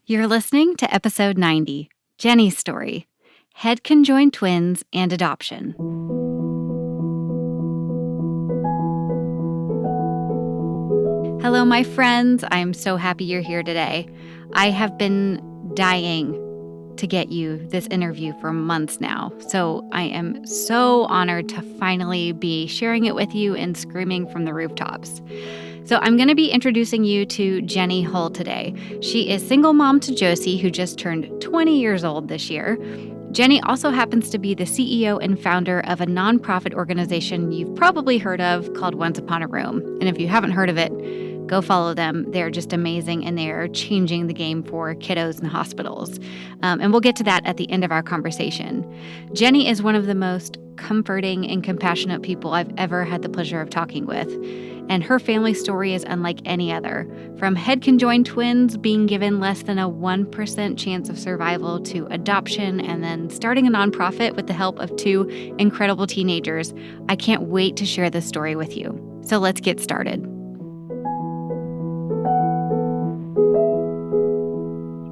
You're listening to episode 90, Jenny's story, Head-Conjoined twins and adoption. Hello, my friends. I'm so happy you're here today. I have been dying to get you this interview for months now, so I am so honored to finally be sharing it with you and screaming from the rooftops. So I'm going to be introducing you to Jenny Hull today. She is single mom to Josie, who just turned 20 years old this year. Jenny also happens to be the CEO and founder of a nonprofit organization you've probably heard of called Once Upon a Room. And if you haven't heard of it, go follow them. They're just amazing, and they are changing the game for kiddos in hospitals. And we'll get to that at the end of our conversation. Jenny is one of the most comforting and compassionate people I've ever had the pleasure of talking with. And her family story is unlike any other. From head-conjoined twins being given less than a 1% chance of survival to adoption and then starting a nonprofit with the help of two incredible teenagers. I can't wait to share this story with you. So let's get started.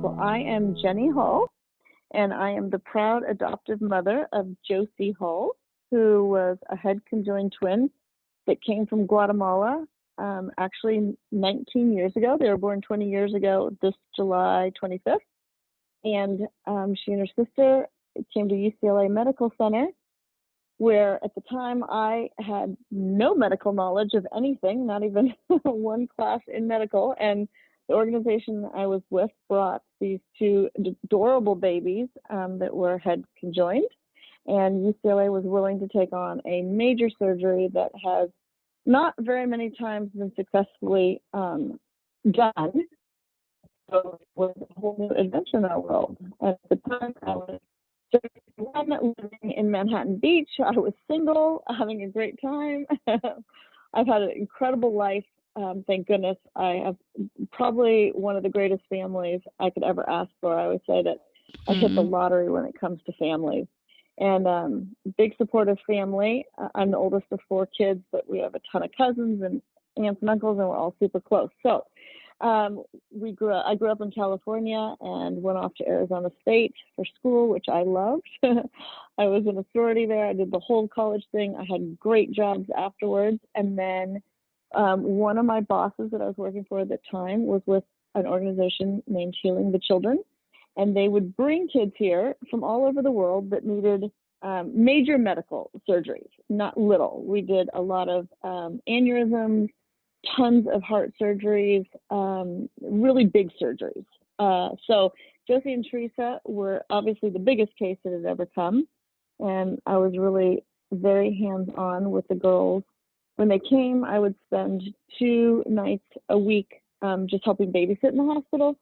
Well, I am Jenny Hull, and I am the proud adoptive mother of Josie Hull, who was a head-conjoined twin that came from Guatemala, actually 19 years ago. They were born 20 years ago, this July 25th. And she and her sister came to UCLA Medical Center, where at the time I had no medical knowledge of anything, not even one class in medical. And the organization I was with brought these two adorable babies that were head conjoined. And UCLA was willing to take on a major surgery that has not very many times been successfully done. So it was a whole new adventure in our world. At the time, I was 31, living in Manhattan Beach. I was single, having a great time. I've had an incredible life. Thank goodness. I have probably one of the greatest families I could ever ask for. I always say that I hit the lottery when it comes to families. And big supportive family. I'm the oldest of four kids, but we have a ton of cousins and aunts and uncles, and we're all super close. So I grew up in California and went off to Arizona State for school, which I loved. I was in a sorority there. I did the whole college thing. I had great jobs afterwards. And then one of my bosses that I was working for at the time was with an organization named Healing the Children. And they would bring kids here from all over the world that needed major medical surgeries, not little. We did a lot of aneurysms, tons of heart surgeries, really big surgeries. So Josie and Teresa were obviously the biggest case that had ever come. And I was really very hands-on with the girls. When they came, I would spend 2 nights a week just helping babysit in the hospital,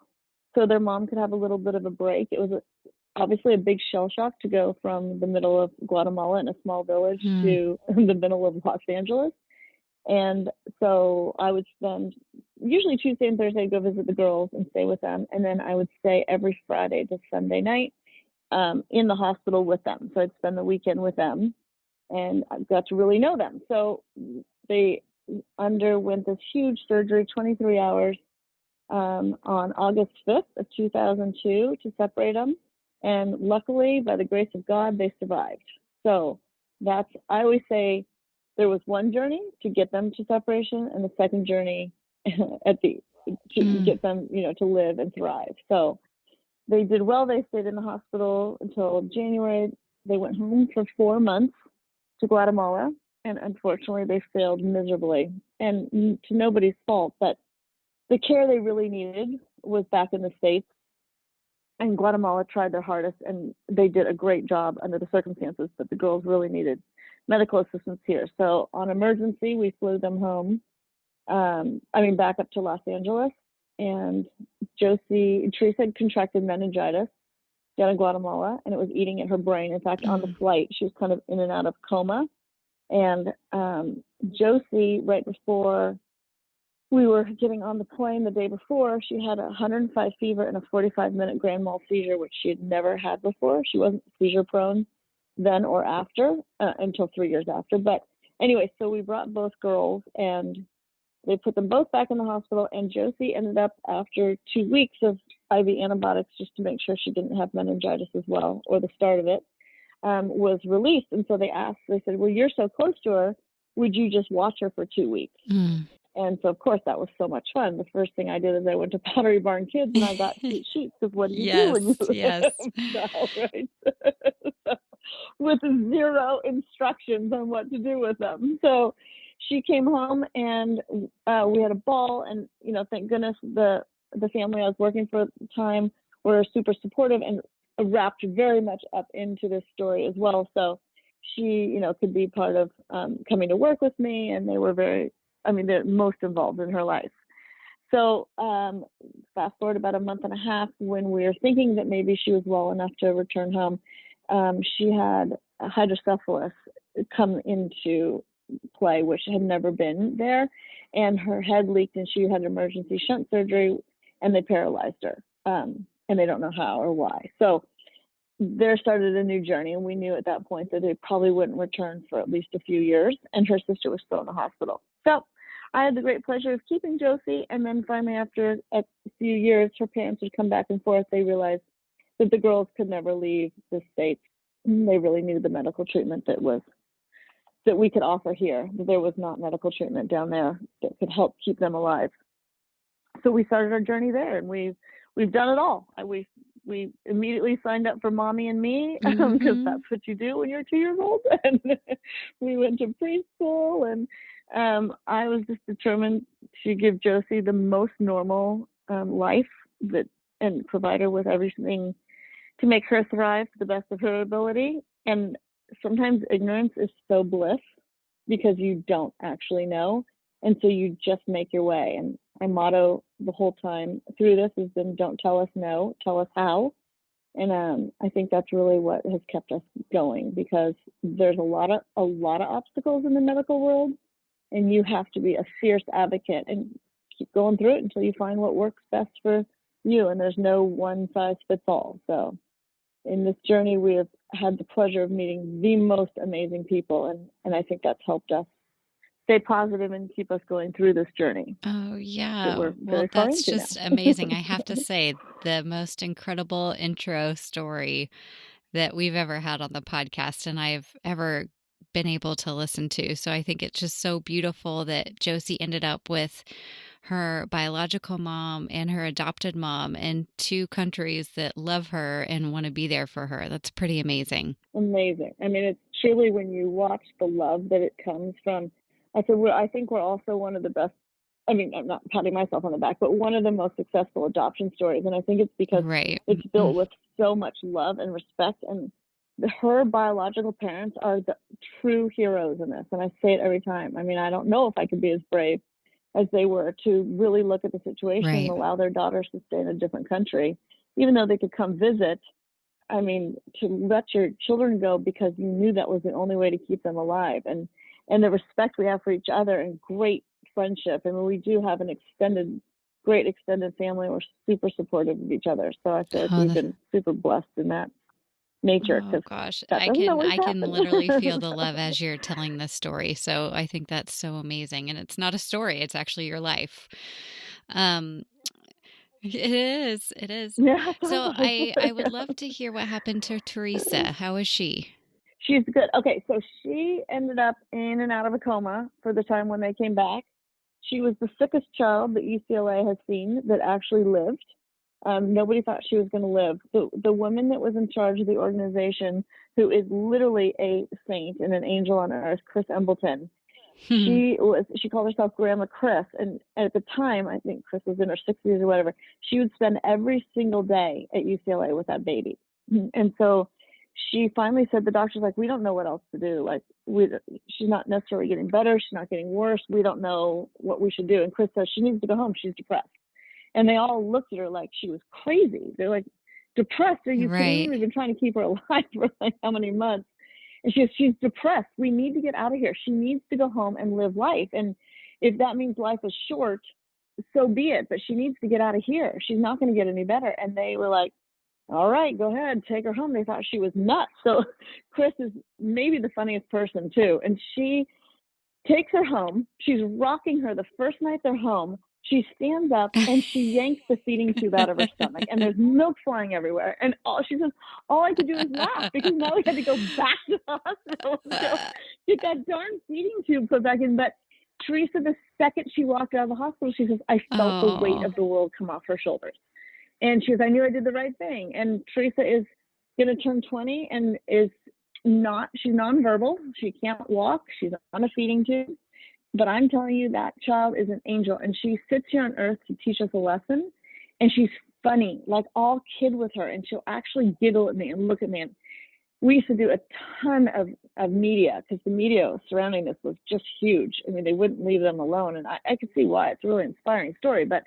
so their mom could have a little bit of a break. It was obviously a big shell shock to go from the middle of Guatemala in a small village to the middle of Los Angeles. And so I would spend usually Tuesday and Thursday, go visit the girls and stay with them. And then I would stay every Friday to Sunday night in the hospital with them. So I'd spend the weekend with them, and I got to really know them. So they underwent this huge surgery, 23 hours, on August 5th of 2002 to separate them. And luckily, by the grace of God, they survived. So I always say there was one journey to get them to separation and the second journey to get them, to live and thrive. So they did well. They stayed in the hospital until January. They went home for 4 months to Guatemala, and unfortunately they failed miserably, and to nobody's fault, but the care they really needed was back in the States, and Guatemala tried their hardest, and they did a great job under the circumstances, but the girls really needed medical assistance here. So on emergency, we flew them home, back up to Los Angeles, and Teresa had contracted meningitis down in Guatemala, and it was eating at her brain. In fact, on the flight, she was kind of in and out of coma. And Josie, right before we were getting on the plane the day before, she had a 105 fever and a 45-minute grand mal seizure, which she had never had before. She wasn't seizure prone then or after, until 3 years after. But anyway, so we brought both girls, and they put them both back in the hospital, and Josie ended up, after 2 weeks of IV antibiotics just to make sure she didn't have meningitis as well, or the start of it, was released. And so they said, well, you're so close to her. Would you just watch her for 2 weeks? Mm. And so, of course, that was so much fun. The first thing I did is I went to Pottery Barn Kids and I got cute sheets of what do you do when you Yes, yes. have a child, right? So, with 0 instructions on what to do with them. So she came home and we had a ball. And, thank goodness the family I was working for at the time were super supportive and wrapped very much up into this story as well. So she, could be part of coming to work with me, and they were they're most involved in her life. So fast forward about a month and a half, when we were thinking that maybe she was well enough to return home, she had hydrocephalus come into play, which had never been there, and her head leaked, and she had emergency shunt surgery, and they paralyzed her, and they don't know how or why. So there started a new journey, and we knew at that point that they probably wouldn't return for at least a few years, and her sister was still in the hospital. So I had the great pleasure of keeping Josie, and then finally, after a few years, her parents would come back and forth. They realized that the girls could never leave the States. They really needed the medical treatment that we could offer here. That there was not medical treatment down there that could help keep them alive. So we started our journey there, and we've done it all. We immediately signed up for Mommy and Me, because that's what you do when you're 2 years old. And we went to preschool, and I was just determined to give Josie the most normal life and provide her with everything to make her thrive to the best of her ability. And sometimes ignorance is so bliss because you don't actually know. And so you just make your way. And our motto the whole time through this has been, don't tell us no, tell us how. And I think that's really what has kept us going, because there's a lot of obstacles in the medical world, and you have to be a fierce advocate and keep going through it until you find what works best for you. And there's no one size fits all. So in this journey, we have had the pleasure of meeting the most amazing people, and I think that's helped us stay positive and keep us going through this journey Oh, that yeah. we're Well, very far that's into just now. amazing. I have to say, the most incredible intro story that we've ever had on the podcast and I've ever been able to listen to. So I think it's just so beautiful that Josie ended up with her biological mom and her adopted mom in 2 countries that love her and want to be there for her. That's pretty amazing. Amazing. I mean, it's truly, when you watch the love that it comes from. I think we're also one of the best. I mean, I'm not patting myself on the back, but one of the most successful adoption stories. And I think it's because Right. it's built with so much love and respect. And her biological parents are the true heroes in this. And I say it every time. I mean, I don't know if I could be as brave as they were to really look at the situation and Right. allow their daughters to stay in a different country, even though they could come visit. I mean, to let your children go because you knew that was the only way to keep them alive, and the respect we have for each other, and great friendship. I mean, we do have great extended family. We're super supportive of each other. So I feel like Oh, we've been super blessed in that nature, oh because gosh, that doesn't always I can literally feel happen. the love as you're telling this story. So I think that's so amazing, and it's not a story; it's actually your life. Um, it is, it is. Yeah, So totally. I would love to hear what happened to Teresa. How is she? She's good. Okay, so she ended up in and out of a coma for the time when they came back. She was the sickest child that UCLA has seen that actually lived. Nobody thought she was going to live. The woman that was in charge of the organization, who is literally a saint and an angel on earth, Chris Embleton, she called herself Grandma Chris, and at the time, I think Chris was in her 60s or whatever. She would spend every single day at UCLA with that baby, and so she finally said, the doctor's like, we don't know what else to do. Like, she's not necessarily getting better, she's not getting worse. We don't know what we should do. And Chris says she needs to go home. She's depressed. And they all looked at her like she was crazy. They're like, depressed? Are you kidding me? Right. We've been trying to keep her alive for like how many months? And she's depressed. We need to get out of here. She needs to go home and live life. And if that means life is short, so be it. But she needs to get out of here. She's not going to get any better. And they were like, all right, go ahead, take her home. They thought she was nuts. So Chris is maybe the funniest person too. And she takes her home. She's rocking her the first night they're home. She stands up and she yanks the feeding tube out of her stomach, and there's milk flying everywhere. And she says, all I could do is laugh because now we had to go back to the hospital and go get that darn feeding tube put back in. But Teresa, the second she walked out of the hospital, she says, I felt the weight Oh. of the world come off her shoulders. And she goes, I knew I did the right thing. And Teresa is going to turn 20 and she's nonverbal. She can't walk. She's on a feeding tube. But I'm telling you, that child is an angel. And she sits here on earth to teach us a lesson. And she's funny, like all kid with her. And she'll actually giggle at me and look at me. And we used to do a ton of media because the media surrounding this was just huge. I mean, they wouldn't leave them alone. And I could see why. It's a really inspiring story. But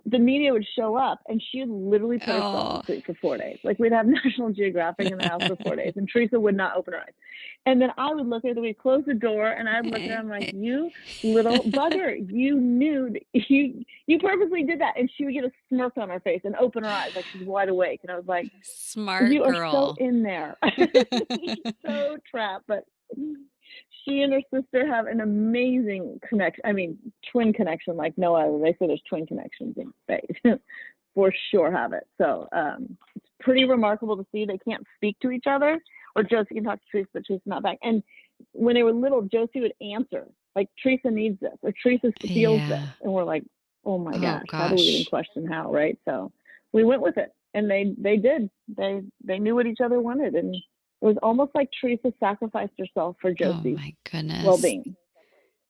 the media would show up and she would literally put herself Oh. to sleep for 4 days. Like we'd have National Geographic in the house for 4 days and Teresa would not open her eyes. And then I would look at her, we'd close the door and I'd look at her, I'm like, you little bugger, you knew, you purposely did that. And she would get a smirk on her face and open her eyes like she's wide awake. And I was like, Smart you are so girl. in there. She's so trapped, but she and her sister have an amazing connection. I mean, twin connection like no other. They say there's twin connections in space. For sure have it. So it's pretty remarkable to see. They can't speak to each other, or Josie can talk to Teresa, but Teresa's not back. And when they were little, Josie would answer, like, Teresa needs this, or Teresa feels this. Yeah. And we're like, oh my Oh gosh, how do we even gosh. question how, right? So we went with it. And they did. They knew what each other wanted. And it was almost like Teresa sacrificed herself for Oh Josie's my goodness. well-being.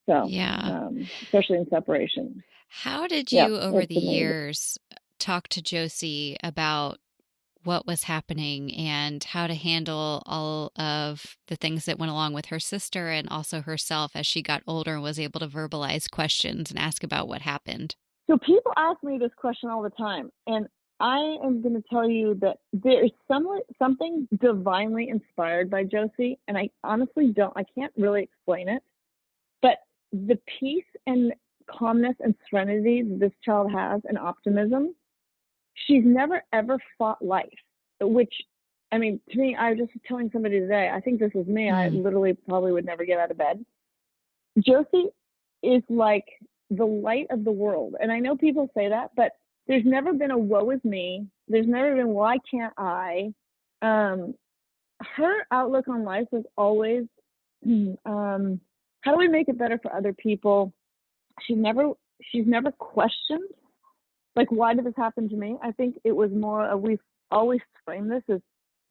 So, Yeah. especially in separation. How did Yeah, you, over it's the amazing. years, talk to Josie about what was happening and how to handle all of the things that went along with her sister and also herself as she got older and was able to verbalize questions and ask about what happened? So people ask me this question all the time, and I am going to tell you that there is something divinely inspired by Josie, and I honestly I can't really explain it, but the peace and calmness and serenity this child has and optimism, she's never ever fought life, which, I mean, to me, I was just telling somebody today, I think this was me. I Mm. literally probably would never get out of bed. Josie is like the light of the world. And I know people say that, but there's never been a woe is me. There's never been why can't I? Her outlook on life was always how do we make it better for other people? She's never questioned like why did this happen to me? I think it was more of we've always framed this as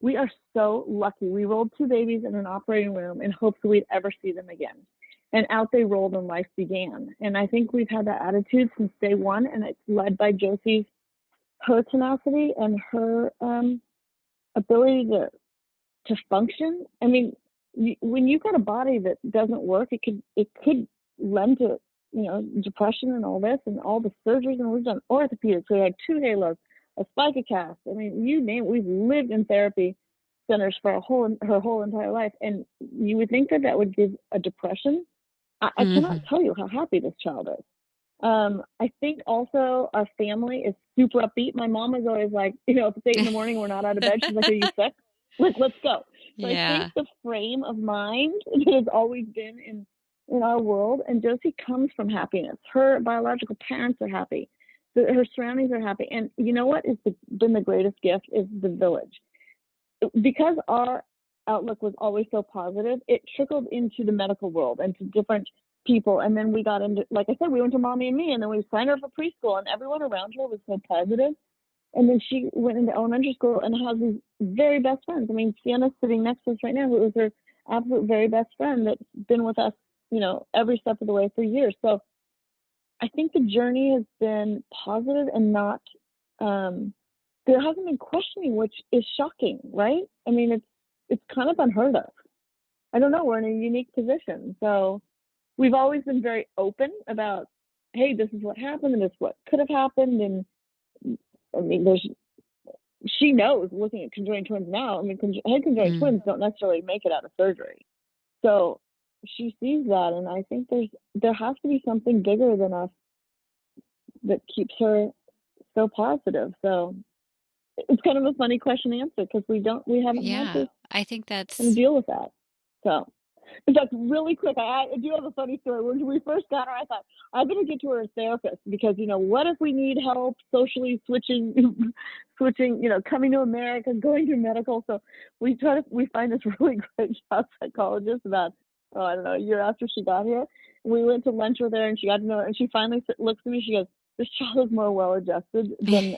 we are so lucky. We rolled two babies in an operating room in hopes that we'd ever see them again. And out they rolled and life began. And I think we've had that attitude since day one, and it's led by Josie's her tenacity and her ability to function. I mean, when you've got a body that doesn't work, it could lend to depression and all this and all the surgeries. And we've done orthopedics. We had two halos, a spica cast. I mean, you name it. We've lived in therapy centers for her whole entire life, and you would think that that would give a depression. I cannot Hmm. tell you how happy this child is. I think also our family is super upbeat. My mom is always like, if it's 8 in the morning, we're not out of bed. She's like, are you sick? Like, let's go. So I think Yeah. the frame of mind that has always been in our world, and Josie comes from happiness. Her biological parents are happy. Her surroundings are happy. And you know what has been the greatest gift is the village. Because our outlook was always so positive, it trickled into the medical world and to different people. And then we got into, like I said, we went to Mommy and Me, and then we signed her for preschool, and everyone around her was so positive. And then she went into elementary school and has these very best friends. I mean, Sienna's sitting next to us right now, who was her absolute very best friend that's been with us, every step of the way for years. So I think the journey has been positive and not, there hasn't been questioning, which is shocking, right? I mean, it's kind of unheard of. I don't know. We're in a unique position. So we've always been very open about, hey, this is what happened and this is what could have happened. And I mean, she knows looking at conjoined twins now. I mean, head conjoined Mm. twins don't necessarily make it out of surgery. So she sees that. And I think there has to be something bigger than us that keeps her so positive. So it's kind of a funny question to answer because we haven't had Yeah. to I think kind of that's deal with that. So In fact, really quick, I do have a funny story. When we first got her, I thought, I'm going to get to her a therapist because, what if we need help socially switching, switching, coming to America, going through medical. So we find this really great child psychologist about, oh, I don't know, a year after she got here. We went to lunch with her and she got to know her and she finally looks at me. She goes, this child is more well adjusted than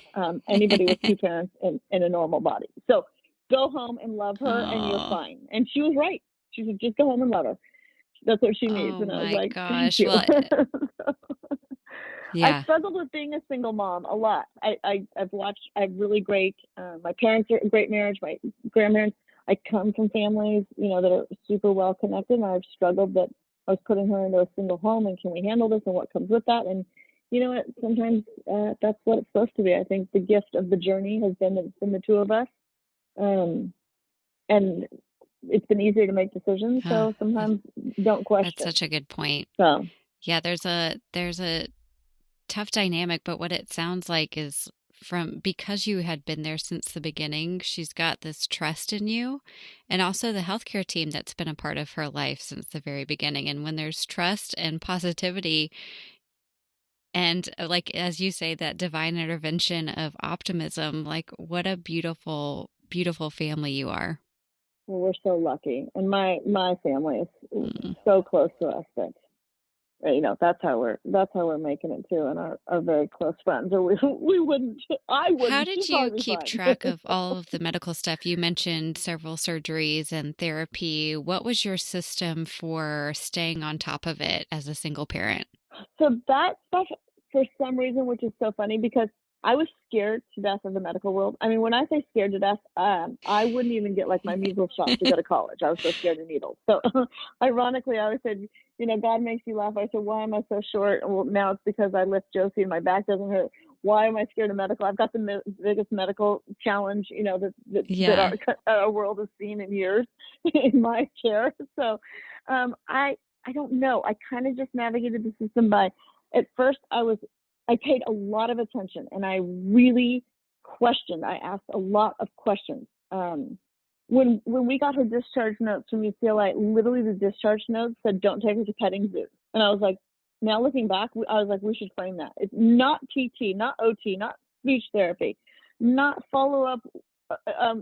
anybody with two parents in a normal body. So go home and love her and you're Oh, fine. And she was right. She said, just go home and love her. That's what she needs. oh And I was my like, thank gosh. you. Well, I yeah. struggled with being a single mom a lot. I have really great, my parents are a great marriage, my grandparents. I come from families, that are super well connected. And I've struggled that I was putting her into a single home and can we handle this and what comes with that? And you know what? Sometimes that's what it's supposed to be. I think the gift of the journey has been that it's been the two of us. Um, and it's been easier to make decisions. Ah, So sometimes don't that's question. such a good point. So Yeah, there's a tough dynamic, but what it sounds like is from because you had been there since the beginning, she's got this trust in you and also the healthcare team that's been a part of her life since the very beginning. And when there's trust and positivity and like as you say, that divine intervention of optimism, like what a beautiful, beautiful family you are. we're so lucky, and my family is Mm. so close to us that that's how we're making it too, and our very close friends, or we wouldn't. I How wouldn't. She'd did you probably be keep fine. track of all of the medical stuff? You mentioned several surgeries and therapy. What was your system for staying on top of it as a single parent? So that stuff, for some reason, which is so funny because I was scared to death of the medical world. I mean, when I say scared to death, I wouldn't even get like my measles shot to go to college. I was so scared of needles. So, ironically, I always said, God makes you laugh. I said, why am I so short? Well, now it's because I lift Josie and my back doesn't hurt. Why am I scared of medical? I've got the biggest medical challenge, that Yeah. our world has seen in years in my care. So, I don't know. I kind of just navigated the system by, at first I paid a lot of attention and I really questioned. I asked a lot of questions. When we got her discharge notes from UCLA, literally the discharge notes said, don't take her to petting zoo. And I was like, now looking back, I was like, we should frame that. It's not PT, not OT, not speech therapy, not follow up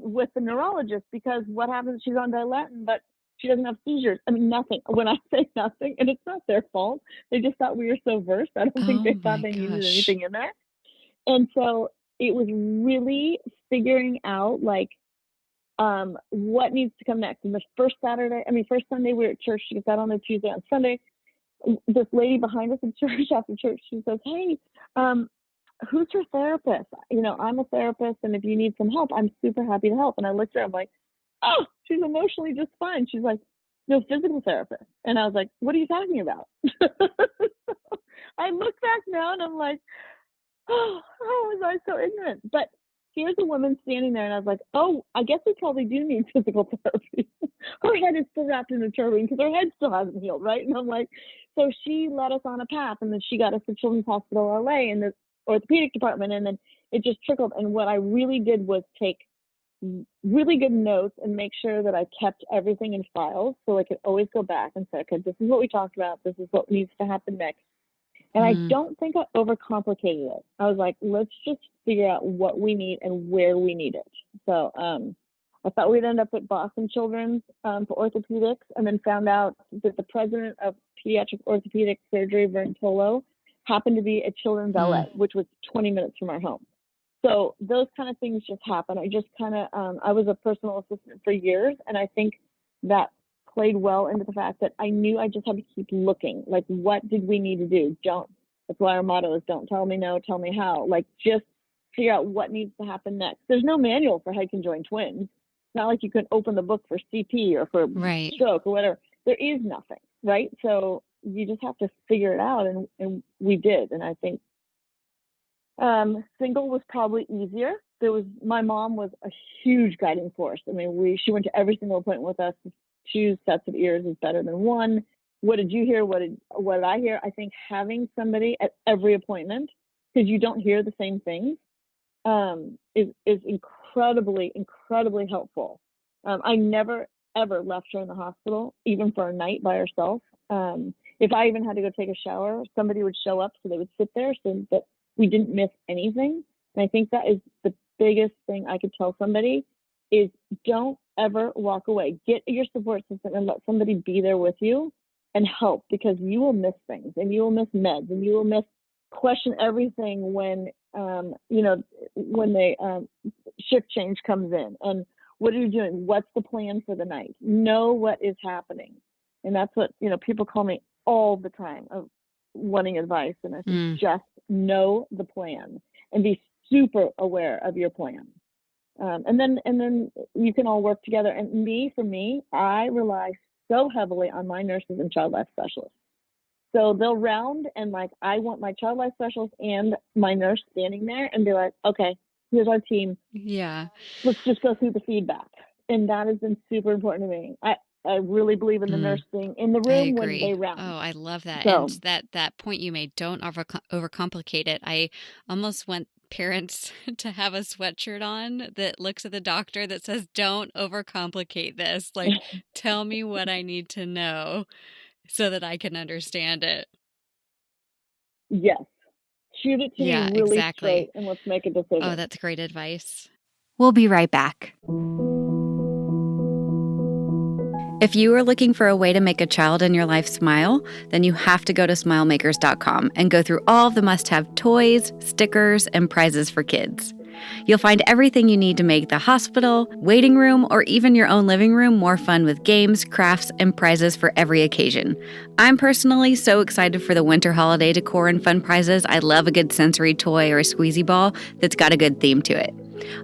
with the neurologist because what happens, she's on Dilatin, but she doesn't have seizures. I mean, nothing. When I say nothing, and it's not their fault, they just thought we were so versed. I don't think Oh they thought my they needed gosh. anything in there. And so it was really figuring out like what needs to come next. And the first Sunday we were at church. She gets out on a Tuesday. On Sunday, this lady behind us in church after church, she says, "Hey, um, who's your therapist? I'm a therapist, and if you need some help, I'm super happy to help." And I looked at her, I'm like, oh, she's emotionally just fine. She's like, no, physical therapist. And I was like, what are you talking about? I look back now and I'm like, oh, how was I so ignorant? But here's a woman standing there, and I was like, oh, I guess we probably do need physical therapy. Her head is still wrapped in a turban because her head still hasn't healed, right? And I'm like, so she led us on a path, and then she got us to Children's Hospital LA in the orthopedic department, and then it just trickled. And what I really did was take really good notes and make sure that I kept everything in files so I could always go back and say, okay, this is what we talked about. This is what needs to happen next. And I Mm, don't think I overcomplicated it. I was like, let's just figure out what we need and where we need it. So I thought we'd end up at Boston Children's for orthopedics, and then found out that the president of pediatric orthopedic surgery, Vern Tolo, happened to be at Children's LA, mm, which was 20 minutes from our home. So those kind of things just happen. I just kind of, I was a personal assistant for years, and I think that played well into the fact that I knew I just had to keep looking. Like, what did we need to do? Don't. That's why our motto is "Don't tell me no, tell me how." Like, just figure out what needs to happen next. There's no manual for head-conjoined twins. It's not like you can open the book for CP or for right. stroke or whatever. There is nothing, right? So you just have to figure it out, and we did. And I think single was probably easier. My mom was a huge guiding force. I mean, she went to every single appointment with us. 2 sets of ears is better than one. What did you hear? What did I hear? I think having somebody at every appointment, because you don't hear the same things, is incredibly, incredibly helpful. I never ever left her in the hospital, even for a night by herself. If I even had to go take a shower, somebody would show up so they would sit there so that we didn't miss anything. And I think that is the biggest thing I could tell somebody is don't ever walk away. Get your support system and let somebody be there with you and help, because you will miss things and you will miss meds and you will miss question everything when when they shift change comes in, and what are you doing, what's the plan for the night, know what is happening. And that's what people call me all the time of wanting advice, and I said just know the plan and be super aware of your plan. And then you can all work together. And for me, I rely so heavily on my nurses and child life specialists. So they'll round, and like, I want my child life specialist and my nurse standing there and be like, okay, here's our team. Yeah. Let's just go through the feedback. And that has been super important to me. I really believe in the nurse being in the I room when agree. they round. Oh, I love that. So, And that point you made, don't overcomplicate it. I almost want parents to have a sweatshirt on that looks at the doctor that says, don't overcomplicate this. Like, tell me what I need to know so that I can understand it. yes, shoot it to me Yeah, really straight exactly. and let's make a Oh, decision. that's great advice. We'll be right back. If you are looking for a way to make a child in your life smile, then you have to go to smilemakers.com and go through all of the must-have toys, stickers, and prizes for kids. You'll find everything you need to make the hospital, waiting room, or even your own living room more fun with games, crafts, and prizes for every occasion. I'm personally so excited for the winter holiday decor and fun prizes. I love a good sensory toy or a squeezy ball that's got a good theme to it.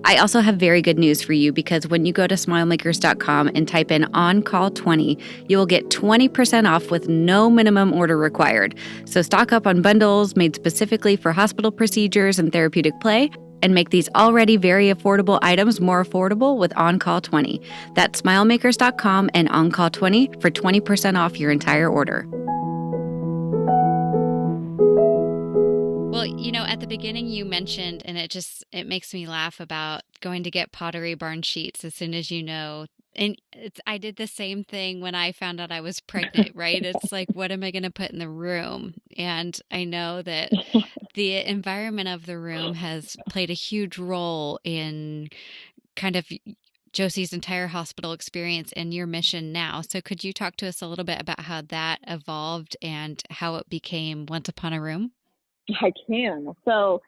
I also have very good news for you, because when you go to smilemakers.com and type in OnCall20, you will get 20% off with no minimum order required. So stock up on bundles made specifically for hospital procedures and therapeutic play, and make these already very affordable items more affordable with OnCall20. That's smilemakers.com and OnCall20 for 20% off your entire order. Well, at the beginning you mentioned, and it makes me laugh, about going to get Pottery Barn sheets as soon as and I did the same thing when I found out I was pregnant, right? It's like, what am I going to put in the room? And I know that the environment of the room has played a huge role in kind of Josie's entire hospital experience and your mission now. So could you talk to us a little bit about how that evolved and how it became Once Upon a Room? I can. So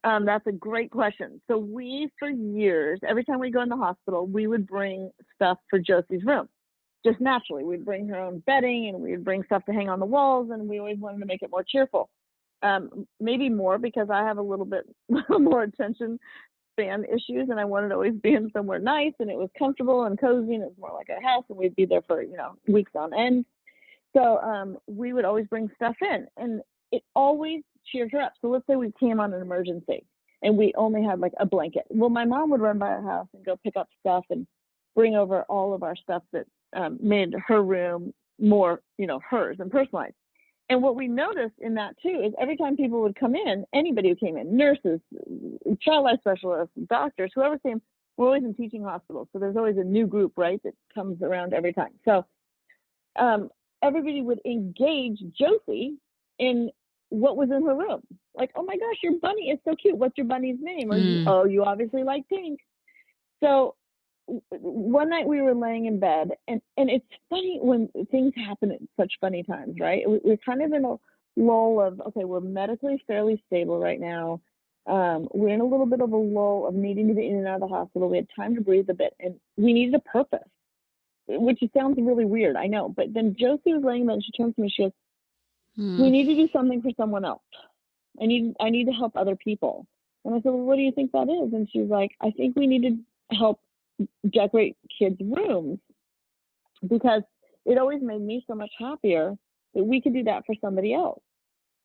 that's a great question. So we, for years, every time we go in the hospital, we would bring stuff for Josie's room. Just naturally, we'd bring her own bedding and we'd bring stuff to hang on the walls, and we always wanted to make it more cheerful. Maybe more because I have a little bit more attention span issues, and I wanted to always be in somewhere nice and it was comfortable and cozy and it was more like a house, and we'd be there for weeks on end. So we would always bring stuff in, and it always cheered her up. So let's say we came on an emergency and we only had like a blanket. Well, my mom would run by our house and go pick up stuff and bring over all of our stuff that made her room more, hers and personalized. And what we noticed in that too is every time people would come in, anybody who came in, nurses, child life specialists, doctors, whoever came, we're always in teaching hospitals. So there's always a new group, right, that comes around every time. So everybody would engage Josie in what was in her room. Like, oh my gosh, your bunny is so cute. What's your bunny's name? Or, oh, you obviously like pink. So one night we were laying in bed, and it's funny when things happen at such funny times, right? We're kind of in a lull of, okay, we're medically fairly stable right now. We're in a little bit of a lull of needing to be in and out of the hospital. We had time to breathe a bit, and we needed a purpose, which sounds really weird, I know. But then Josie was laying there, and she turns to me, she goes, we need to do something for someone else. I need to help other people. And I said, well, what do you think that is? And she's like, I think we need to help decorate kids' rooms, because it always made me so much happier that we could do that for somebody else.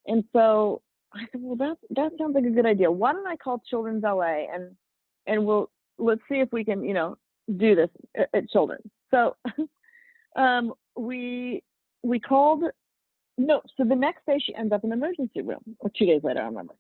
And so I said, well, that sounds like a good idea. Why don't I call Children's LA and let's see if we can, do this at Children's. So we called. No, so the next day she ends up in the emergency room, or 2 days later, I remember.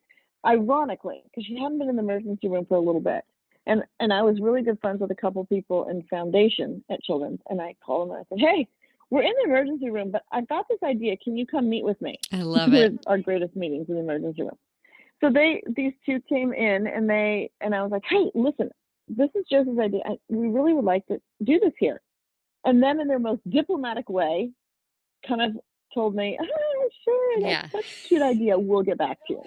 Ironically, because she hadn't been in the emergency room for a little bit. And I was really good friends with a couple people in foundation at Children's, and I called them and I said, "Hey, we're in the emergency room, but I've got this idea. Can you come meet with me?" I love We're it. our greatest meetings in the emergency room. So these two came in, and I was like, "Hey, listen, this is Josie's idea. We really would like to do this here." And then in their most diplomatic way, kind of told me, "Oh, sure, that's Yeah. such a cute idea. We'll get back to you."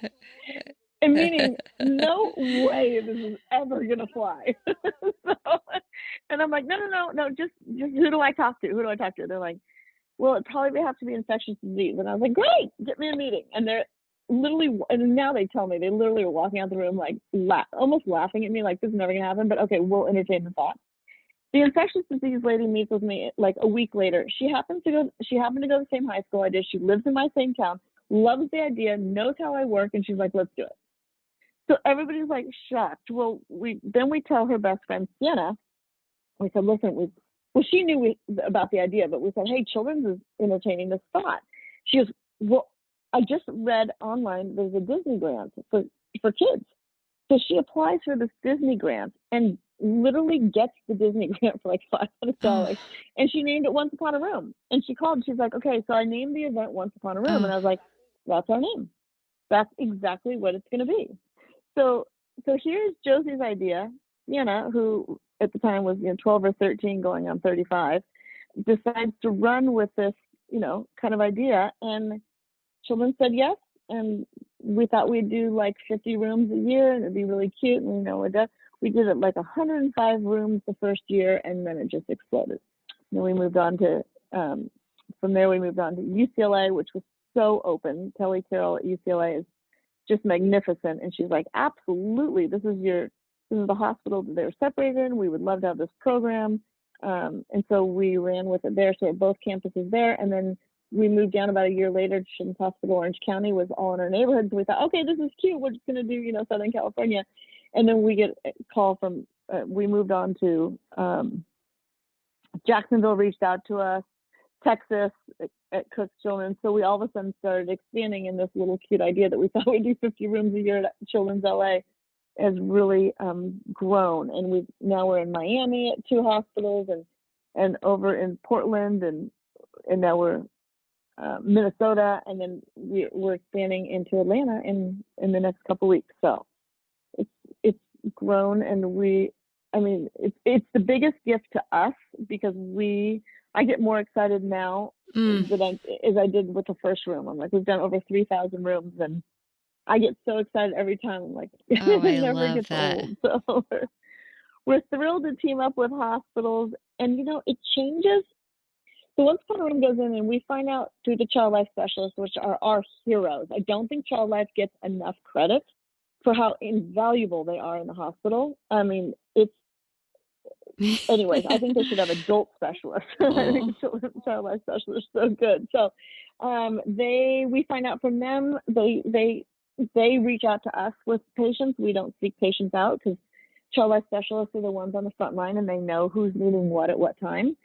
And meaning, no way this is ever gonna fly. So, and I'm like, no, just who do I talk to? Who do I talk to? They're like, well, it probably have to be infectious disease. And I was like, great, get me a meeting. And they're literally, and now they tell me they literally were walking out the room like almost laughing at me, like this is never gonna happen. But okay, we'll entertain the thought. The infectious disease lady meets with me like a week later. She happened to go to the same high school I did. She lives in my same town, loves the idea, knows how I work, and she's like, let's do it. So everybody's like shocked. Well, we tell her best friend Sienna. We said, listen, well, she knew about the idea, but we said, hey, Children's is entertaining this thought. She goes, well, I just read online there's a Disney grant for kids. So she applies for this Disney grant and literally gets the Disney grant for like $500. Oh, And she named it Once Upon a Room. And she called. She's like, okay, so I named the event Once Upon a Room. And oh, I was like, that's our name. That's exactly what it's going to be. So here's Josie's idea. Sienna, who at the time was 12 or 13, going on 35, decides to run with this kind of idea, and Children said yes, and we thought we'd do like 50 rooms a year, and it'd be really cute. And we did it like 105 rooms the first year, and then it just exploded. And then we moved on to from there we moved on to UCLA, which was so open. Kelly Carroll at UCLA is just magnificent. And she's like, absolutely, this is the hospital that they're separated in. We would love to have this program. And so we ran with it there. So both campuses there. And then we moved down about a year later to Children's Hospital Orange County, was all in our neighborhood. So we thought, okay, this is cute. We're just going to do, Southern California. And then we get a call from, we moved on to Jacksonville, reached out to us, Texas at Cook's Children's. So we all of a sudden started expanding, in this little cute idea that we thought we'd do 50 rooms a year at Children's LA has really grown. And now we're in Miami at 2 hospitals, and over in Portland, and now we're Minnesota, and then we're expanding into Atlanta in the next couple weeks. So it's grown, and it's the biggest gift to us, because I get more excited now as I did with the first room. I'm like, we've done over 3,000 rooms, and I get so excited every time. I'm like, oh, I it never love gets that. old. So we're thrilled to team up with hospitals, and it changes. So once Upon a Room goes in, and we find out through the child life specialists, which are our heroes. I don't think child life gets enough credit for how invaluable they are in the hospital. I mean, anyways, I think they should have adult specialists. I Oh, think child life specialists are so good. So we find out from them, they reach out to us with patients. We don't seek patients out, because child life specialists are the ones on the front line, and they know who's needing what at what time.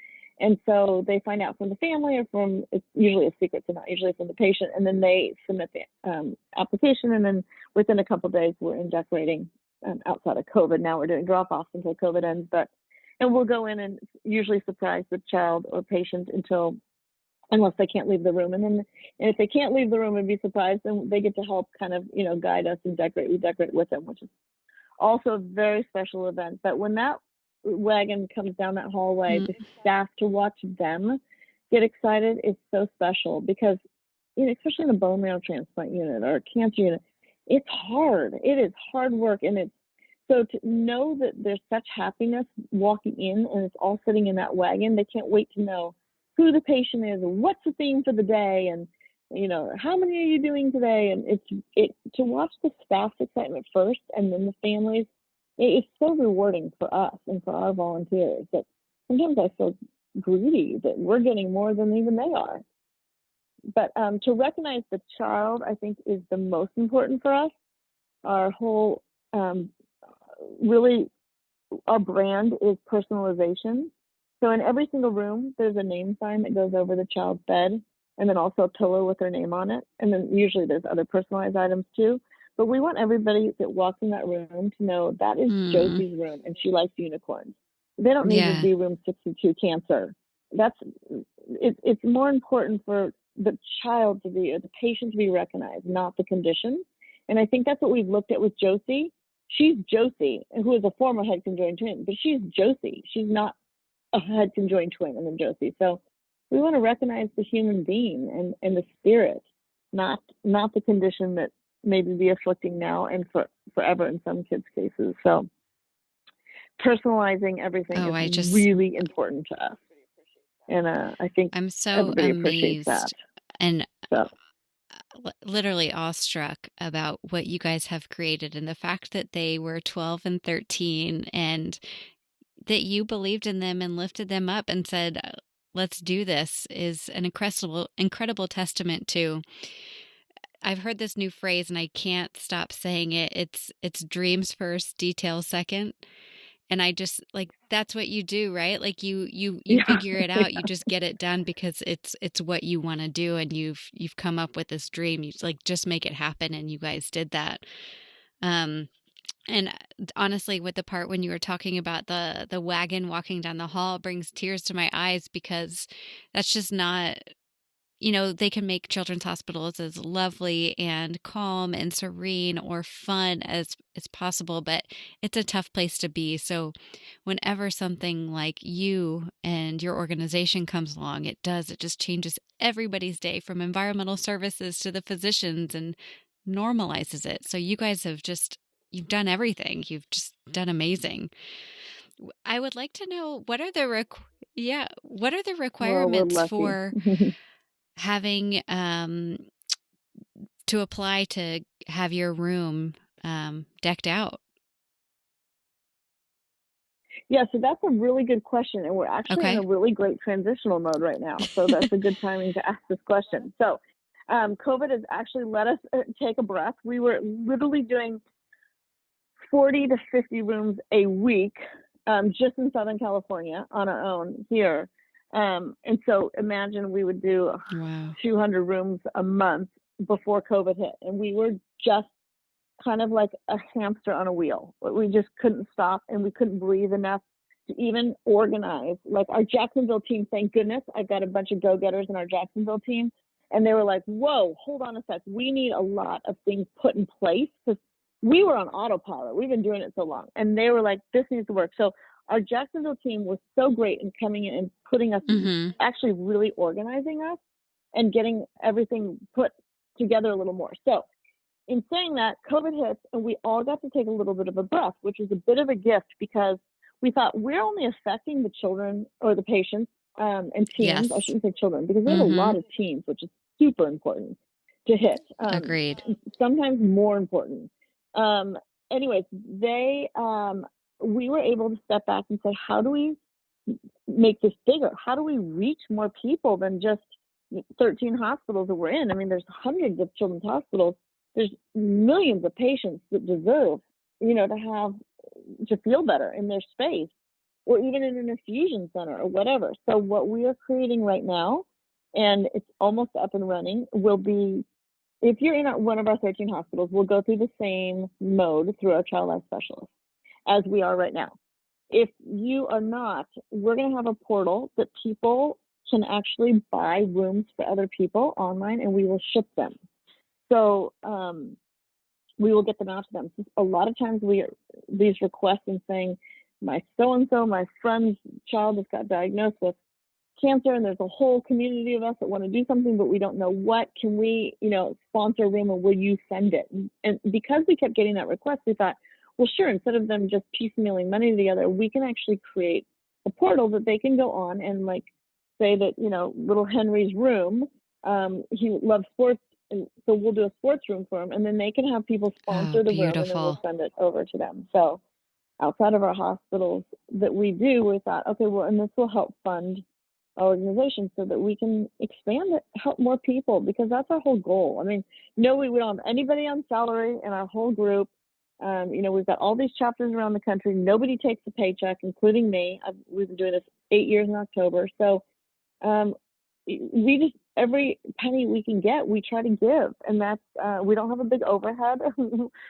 And so they find out from the family, or it's usually a secret, so not usually from the patient, and then they submit the application, and then within a couple of days we're in decorating outside of COVID. Now we're doing drop-offs until COVID ends, and we'll go in and usually surprise the child or patient unless they can't leave the room. And if they can't leave the room and be surprised, then they get to help kind of, guide us and decorate. We decorate with them, which is also a very special event. But when that wagon comes down that hallway, the staff, to watch them get excited is so special, because, especially in a bone marrow transplant unit or a cancer unit, it's hard. It is hard work. And so to know that there's such happiness walking in, and it's all sitting in that wagon, they can't wait to know who the patient is, and what's the theme for the day, and how many are you doing today? And to watch the staff's excitement first, and then the families. It's so rewarding for us and for our volunteers that sometimes I feel greedy that we're getting more than even they are. But to recognize the child, I think, is the most important for us. Our whole really, our brand is personalization. So in every single room, there's a name sign that goes over the child's bed, and then also a pillow with their name on it. And then usually there's other personalized items too. but we want everybody that walks in that room to know that is Mm. Josie's room and she likes unicorns. They don't need to Yeah. be room 62 cancer. That's it's more important for the child to be, or the patient to be recognized, not the condition. And I think that's what we've looked at with Josie. She's Josie, who is a former head-conjoined twin, but she's Josie. She's not a head-conjoined twin and then Josie. So we want to recognize the human being and the spirit, not the condition that maybe be afflicting now and forever in some kids' cases. So personalizing everything Oh, is I just, really important to us, and I think I'm so everybody appreciates that. amazed and So literally awestruck about what you guys have created and the fact that they were 12 and 13 and that you believed in them and lifted them up and said, let's do this is an incredible testament to. I've heard this new phrase and I can't stop saying it. It's dreams first, details second. And I just like that's what you do, right? Like you yeah, figure it out. You yeah, just get it done because it's what you want to do and you've come up with this dream. You like just make it happen and you guys did that. Um and honestly with the part when you were talking about the wagon walking down the hall brings tears to my eyes because that's just not, they can make children's hospitals as lovely and calm and serene or fun as possible, but it's a tough place to be. So whenever something like you and your organization comes along, it just changes everybody's day from environmental services to the physicians and normalizes it. So you guys you've done everything. You've just done amazing. I would like to know what are the well, we're requirements lucky. for having to apply to have your room decked out? Yeah, so that's a really good question, and we're actually in a Okay. really great transitional mode right now. So that's a good timing to ask this question. So, COVID has actually let us take a breath. We were literally doing 40 to 50 rooms a week, just in Southern California on our own here. And so imagine we would do Wow. 200 rooms a month before COVID hit, and we were just kind of like a hamster on a wheel. We just couldn't stop and we couldn't breathe enough to even organize. Like our Jacksonville team, thank goodness, I've got a bunch of go-getters in our Jacksonville team. And they were like, whoa, hold on a sec. We need a lot of things put in place because we were on autopilot. We've been doing it so long. And they were like, this needs to work. So our Jacksonville team was so great in coming in and putting us, Mhm. actually really organizing us and getting everything put together a little more. So in saying that, COVID hits and we all got to take a little bit of a breath, which was a bit of a gift because we thought we're only affecting the children or the patients and teams. I Yes. shouldn't say children because we have a lot Mhm. of teams, which is super important to hit. Agreed. Sometimes more important. Um, anyways, we were able to step back and say, how do we make this bigger? How do we reach more people than just 13 hospitals that we're in? I mean, there's hundreds of children's hospitals. There's millions of patients that deserve, to feel better in their space or even in an infusion center or whatever. So what we are creating right now, and it's almost up and running, will be if you're in one of our 13 hospitals, we'll go through the same mode through our child life specialist as we are right now. If you are not, we're going to have a portal that people can actually buy rooms for other people online and we will ship them. So we will get them out to them. So a lot of times these requests and saying, my so-and-so, my friend's child just got diagnosed with cancer and there's a whole community of us that want to do something, but we don't know what. Can we, sponsor a room or will you send it? And because we kept getting that request, we thought, well, sure, instead of them just piecemealing money together, we can actually create a portal that they can go on and like say that, little Henry's room, he loves sports. And so we'll do a sports room for him and then they can have people Oh, sponsor the room and then we'll beautiful. send it over to them. So outside of our hospitals that we do, we thought, okay, well, and this will help fund our organization so that we can expand it, help more people, because that's our whole goal. I mean, no, we don't have anybody on salary in our whole group. We've got all these chapters around the country. Nobody takes a paycheck, including me. We've been doing this 8 years in October. So we just, every penny we can get, we try to give, and that's we don't have a big overhead.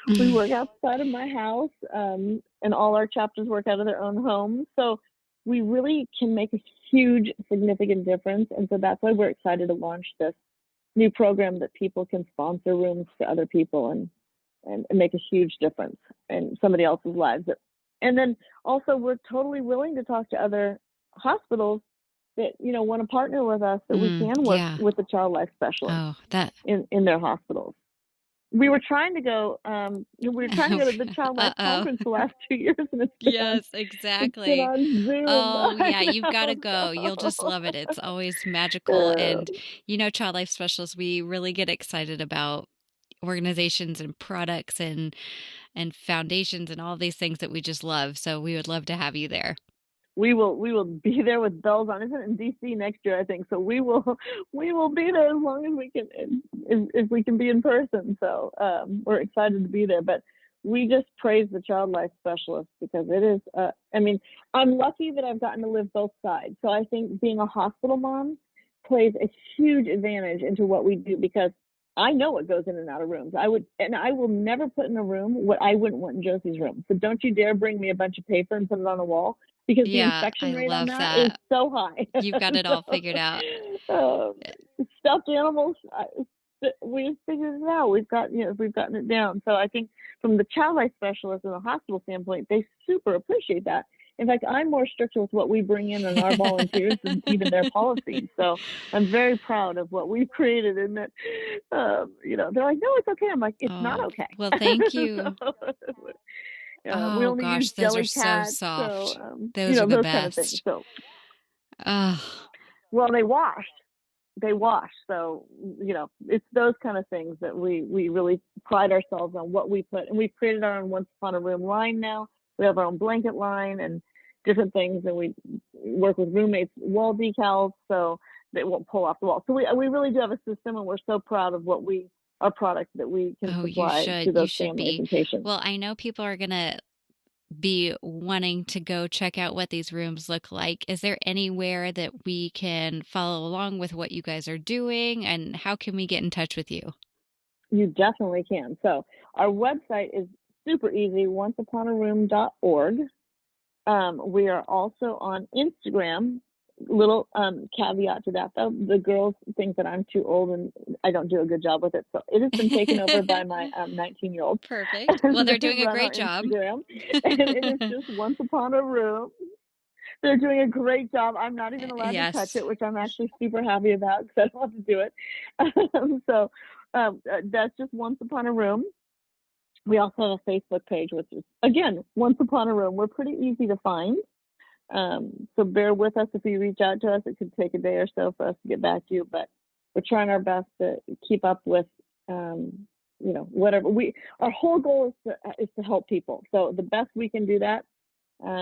We work outside of my house, and all our chapters work out of their own homes, so we really can make a huge, significant difference. And so that's why we're excited to launch this new program that people can sponsor rooms to other people and make a huge difference in somebody else's lives. And then also, we're totally willing to talk to other hospitals that want to partner with us, that we can work Yeah. with the child life specialist Oh, that. in their hospitals. We were trying to go. We were trying to go to the child life Uh-oh. conference the last 2 years, and Yes, it's been exactly. on Zoom. Oh, I yeah, you've gotta go. You'll just know. love it. It's always magical, and, child life specialists, we really get excited about organizations and products and foundations and all these things that we just love, so we would love to have you there. We will be there with bells on. Isn't it in DC next year, I think? So we will be there as long as we can, if we can be in person. So we're excited to be there. But we just praise the child life specialist because it is. I mean, I'm lucky that I've gotten to live both sides. So I think being a hospital mom plays a huge advantage into what we do because I know what goes in and out of rooms. I will never put in a room what I wouldn't want in Josie's room. So don't you dare bring me a bunch of paper and put it on a wall because the Yeah, infection I rate on love that is that. so high. You've got it all figured out. So, Eh stuffed animals, we've figured it out. We've gotten it down. So I think from the child life specialist and the hospital standpoint, they super appreciate that. In fact, I'm more strict with what we bring in and our volunteers than even their policies. So I'm very proud of what we've created. And that, they're like, no, it's okay. I'm like, it's not Oh, okay. well, thank you. So, we Oh only use gosh, those are so Jellycat, so soft. Those are the those kind of things. best. So, Oh, well, they wash. So, it's those kind of things that we really pride ourselves on what we put. And we've created our own Once Upon a Room line now. We have our own blanket line and different things. And we work with roommates, wall decals, so they won't pull off the wall. So we really do have a system, and we're so proud of our products that we can oh, you supply to should. You those should families be. and patients. Well, I know people are gonna be wanting to go check out what these rooms look like. Is there anywhere that we can follow along with what you guys are doing, and how can we get in touch with you? You definitely can. So our website is super easy, onceuponaroom.org. We are also on Instagram. Little caveat to that, though, the girls think that I'm too old and I don't do a good job with it. So it has been taken over by my 19-year-old. Perfect. Well, And they're they doing a run our great job. Instagram, and it is just Once Upon a Room. They're doing a great job. I'm not even allowed to touch Yes. it, which I'm actually super happy about because I don't have to do it. So that's just Once Upon a Room. We also have a Facebook page, which is, again, Once Upon a Room. We're pretty easy to find. So bear with us if you reach out to us. It could take a day or so for us to get back to you, but we're trying our best to keep up with, whatever our whole goal is to help people. So the best we can do that,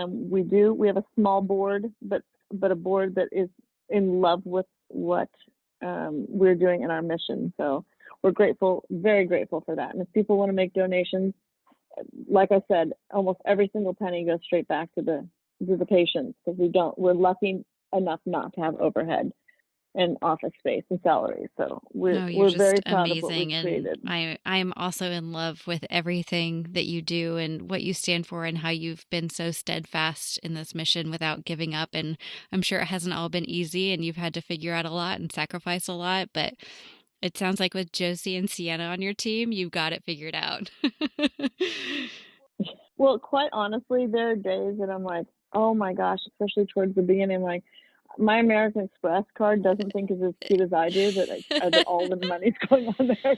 we do. We have a small board, but a board that is in love with what we're doing in our mission. So we're grateful, very grateful for that. And if people want to make donations, like I said, almost every single penny goes straight back to the patients because we're lucky enough not to have overhead and office space and salaries. So No, you're we're just very proud of what we've amazing, and created. I'm also in love with everything that you do and what you stand for and how you've been so steadfast in this mission without giving up. And I'm sure it hasn't all been easy, and you've had to figure out a lot and sacrifice a lot, but it sounds like with Josie and Sienna on your team, you've got it figured out. Well, quite honestly, there are days that I'm like, oh my gosh, especially towards the beginning, I'm like, my American Express card doesn't think is as cute as I do. That all the money's going on there.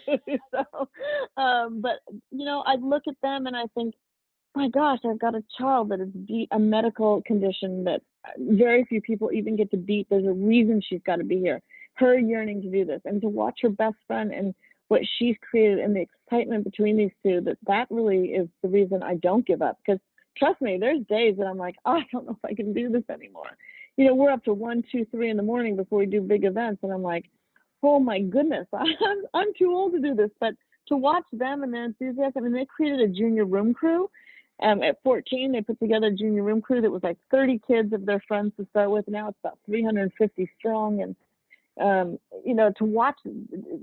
So, but I look at them and I think, my gosh, I've got a child that has beat a medical condition that very few people even get to beat. There's a reason she's got to be here. Her yearning to do this and to watch her best friend and what she's created and the excitement between these two, that really is the reason I don't give up. Because trust me, there's days that I'm like, oh, I don't know if I can do this anymore. We're up to 1, 2, 3 in the morning before we do big events. And I'm like, oh my goodness, I'm too old to do this. But to watch them and their enthusiasm, and they created a junior room crew. At 14, they put together a junior room crew that was like 30 kids of their friends to start with. Now it's about 350 strong, and to watch,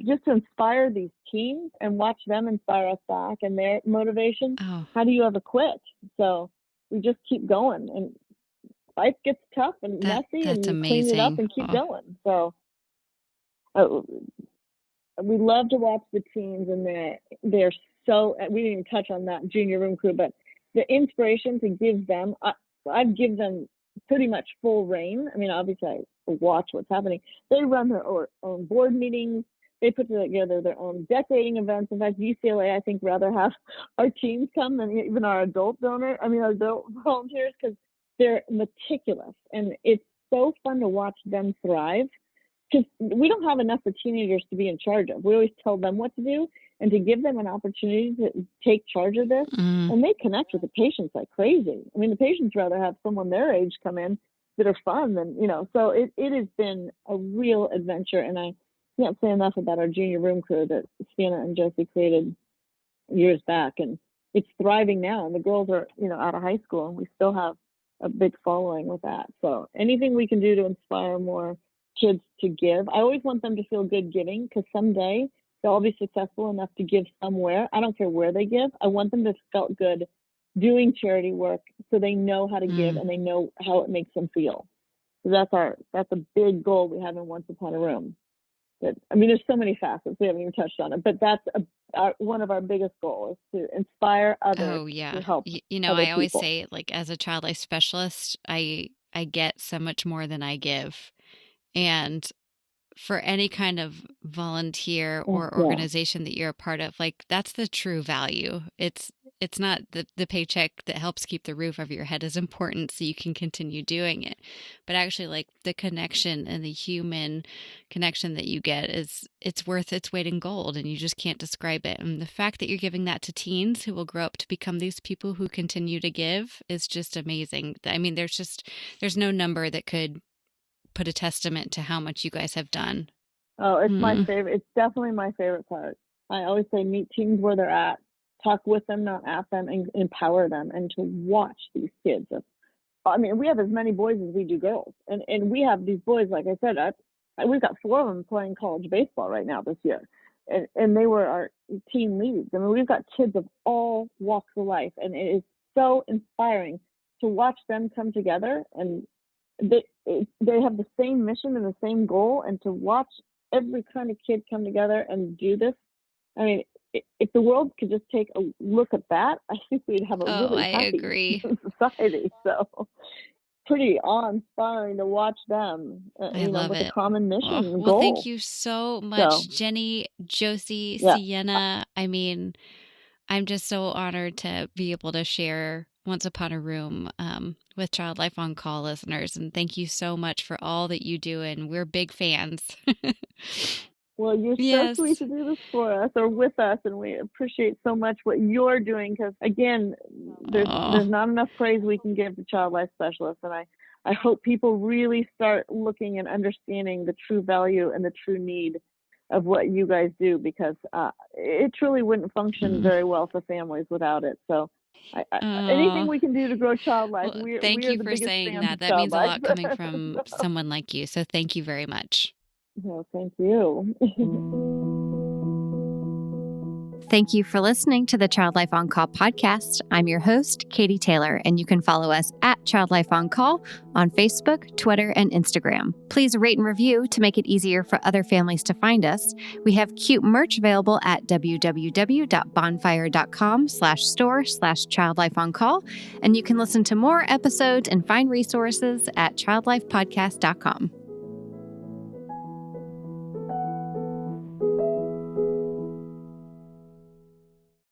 just to inspire these teens and watch them inspire us back and their motivation. Oh, How do you ever quit? So we just keep going, and life gets tough and messy, and that's you clean it up amazing. and keep Oh, going. So uh, we love to watch the teams, and they're so. We didn't even touch on that junior room crew, but the inspiration to give them, I'd give them pretty much full reign. I mean, obviously, I watch what's happening. They run their own board meetings. They put together their own decorating events. In fact, UCLA, I think, rather have our teams come than even our adult volunteers, because they're meticulous, and it's so fun to watch them thrive, because we don't have enough for teenagers to be in charge of. We always tell them what to do, and to give them an opportunity to take charge of this. And they connect with the patients like crazy. I mean, the patients rather have someone their age come in that are fun than, so it has been a real adventure. And I can't say enough about our junior room crew that Sienna and Josie created years back. And it's thriving now. And the girls are, out of high school, and we still have a big following with that. So anything we can do to inspire more kids to give. I always want them to feel good giving, because someday they'll all be successful enough to give somewhere. I don't care where they give. I want them to feel good doing charity work, so they know how to give and they know how it makes them feel. So that's a big goal we have in Once Upon a Room. There's so many facets, we haven't even touched on it, but that's one of our biggest goals, to inspire others oh yeah. to help other I always people. say, like, as a child life specialist, I get so much more than I give. And for any kind of volunteer or Yeah. organization that you're a part of, like, that's the true value. It's not the paycheck that helps keep the roof over your head is important so you can continue doing it, but actually, like, the connection and the human connection that you get it's worth its weight in gold, and you just can't describe it. And the fact that you're giving that to teens who will grow up to become these people who continue to give is just amazing. I mean, there's no number that could put a testament to how much you guys have done. Oh, it's my Mm. favorite. It's definitely my favorite part. I always say meet teens where they're at, talk with them, not at them, and empower them, and to watch these kids. We have as many boys as we do girls, and we have these boys, like I said, we've got 4 of them playing college baseball right now this year, and they were our team leads. I mean, we've got kids of all walks of life, and it is so inspiring to watch them come together, and they have the same mission and the same goal, and to watch every kind of kid come together and do this. I mean, if the world could just take a look at that, I think we'd have a Oh, really I happy agree. society. So pretty awe-inspiring to watch them, I love with a it. common mission Oh, and well, thank goal. you so So much, Jenny, Josie, yeah, Sienna. I mean, I'm just so honored to be able to share Once Upon a Room with Child Life on Call listeners. And thank you so much for all that you do. And we're big fans. well, you're so sweet Yes. to do this for us or with us, and we appreciate so much what you're doing, because again, Oh, there's not enough praise we can give to child life specialists, and I hope people really start looking and understanding the true value and the true need of what you guys do, because it truly wouldn't function mm. very well for families without it. So anything Oh. we can do to grow child life, Well, we thank are you the for biggest saying fans that. of That child means a life. lot coming from someone like you. So thank you very much. Well, thank you. Thank you for listening to the Child Life on Call podcast. I'm your host, Katie Taylor, and you can follow us at Child Life on Call on Facebook, Twitter, and Instagram. Please rate and review to make it easier for other families to find us. We have cute merch available at www.bonfire.com/store/childlifeoncall, and you can listen to more episodes and find resources at childlifepodcast.com.